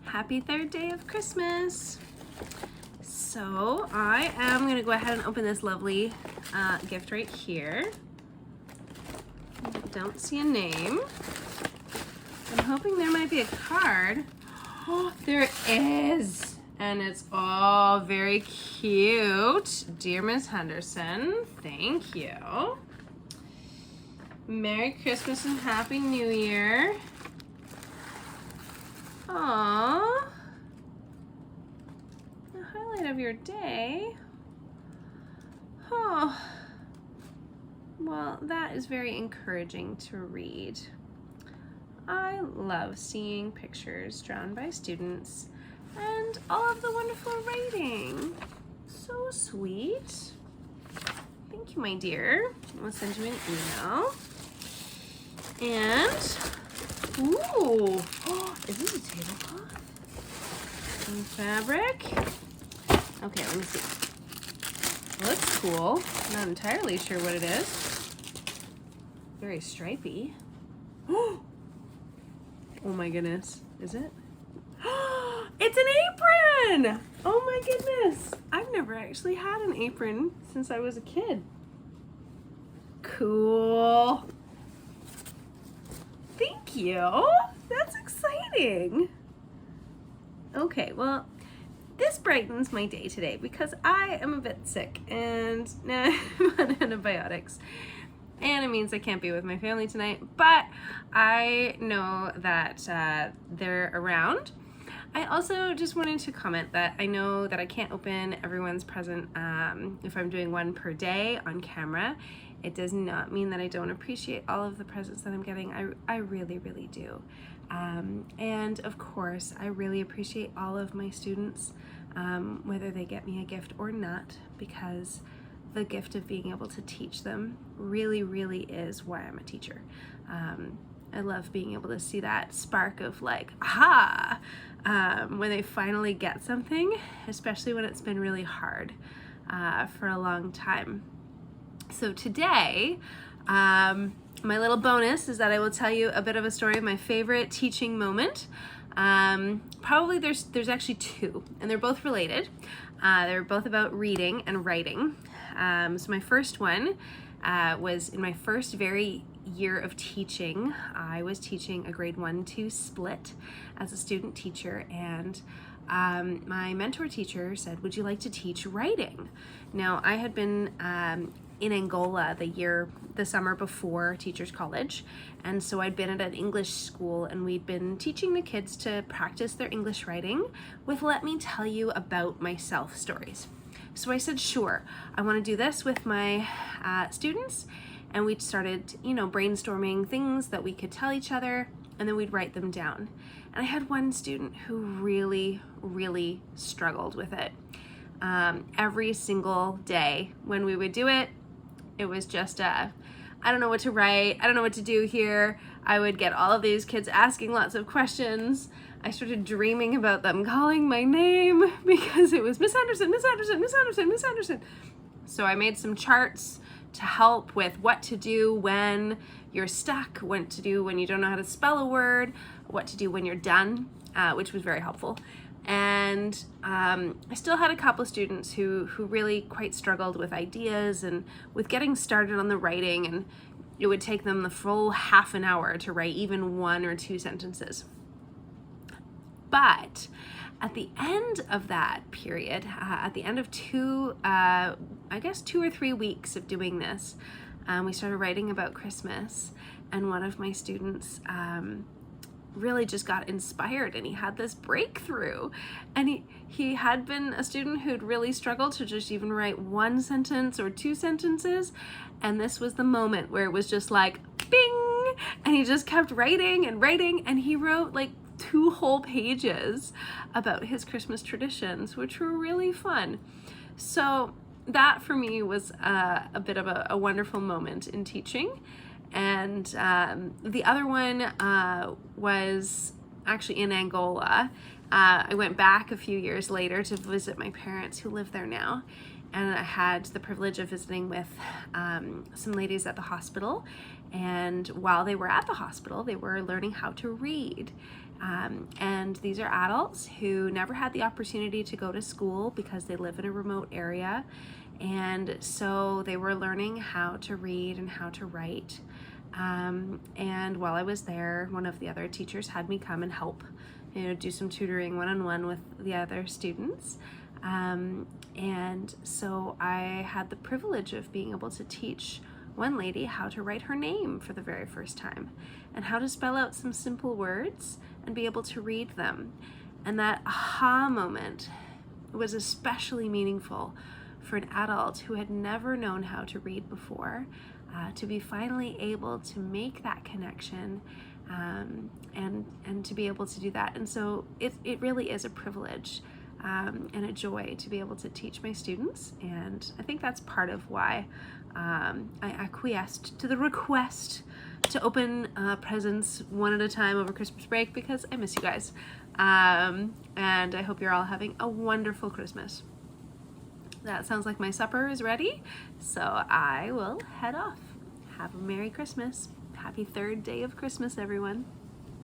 Happy third day of Christmas. So I am gonna go ahead and open this lovely gift right here. Don't see a name. I'm hoping there might be a card. Oh, there is. And it's all very cute. Dear Miss Henderson, thank you. Merry Christmas and Happy New Year. Aww. The highlight of your day. Oh. Well, that is very encouraging to read. I love seeing pictures drawn by students and all of the wonderful writing. So sweet. Thank you, my dear. I'll send you an email. And, ooh, oh, is this a tablecloth? Some fabric. Okay, let me see. Looks cool. Not entirely sure what it is. Very stripy. Oh my goodness. Is it? It's an apron! Oh my goodness. I've never actually had an apron since I was a kid. Cool. Thank you. That's exciting. Okay, well, this brightens my day today because I am a bit sick and I'm on antibiotics. And it means I can't be with my family tonight, but I know that they're around. I also just wanted to comment that I know that I can't open everyone's present if I'm doing one per day on camera. It does not mean that I don't appreciate all of the presents that I'm getting. I really, really do. And of course, I really appreciate all of my students, whether they get me a gift or not, because the gift of being able to teach them really, really is why I'm a teacher. I love being able to see that spark of like, aha, when they finally get something, especially when it's been really hard for a long time. So today, my little bonus is that I will tell you a bit of a story of my favorite teaching moment. Probably there's actually two, and they're both related. They're both about reading and writing. So my first one was in my first very year of teaching. I was teaching a grade 1-2 split as a student teacher, and my mentor teacher said, would you like to teach writing? Now, I had been in Angola the summer before Teachers College, and so I'd been at an English school and we'd been teaching the kids to practice their English writing with let me tell you about myself stories. So I said, sure, I want to do this with my students, and we started, brainstorming things that we could tell each other, and then we'd write them down. And I had one student who really, really struggled with it. Every single day when we would do it, it was just I don't know what to write, I don't know what to do here. I would get all of these kids asking lots of questions. I started dreaming about them calling my name because it was Miss Anderson, Miss Anderson, Miss Anderson, Miss Anderson. So I made some charts to help with what to do when you're stuck, what to do when you don't know how to spell a word, what to do when you're done, which was very helpful. And I still had a couple of students who really quite struggled with ideas and with getting started on the writing, and it would take them the full half an hour to write even 1 or 2 sentences. But at the end of that period, at the end of 2 or 3 weeks of doing this, we started writing about Christmas, and one of my students really just got inspired, and he had this breakthrough, and he had been a student who'd really struggled to just even write 1 sentence or 2 sentences, and this was the moment where it was just like bing, and he just kept writing and writing, and he wrote like 2 whole pages about his Christmas traditions, which were really fun. So that for me was a bit of a wonderful moment in teaching. And the other one was actually in Angola. I went back a few years later to visit my parents who live there now, and I had the privilege of visiting with some ladies at the hospital, and while they were at the hospital they were learning how to read. And these are adults who never had the opportunity to go to school because they live in a remote area. And so they were learning how to read and how to write. And while I was there, one of the other teachers had me come and help, do some tutoring one-on-one with the other students. And so I had the privilege of being able to teach one lady how to write her name for the very first time and how to spell out some simple words and be able to read them. And that aha moment was especially meaningful for an adult who had never known how to read before, to be finally able to make that connection and to be able to do that. And so it really is a privilege and a joy to be able to teach my students. And I think that's part of why I acquiesced to the request to open presents one at a time over Christmas break, because I miss you guys. And I hope you're all having a wonderful Christmas. That sounds like my supper is ready, so I will head off. Have a Merry Christmas. Happy third day of Christmas, everyone.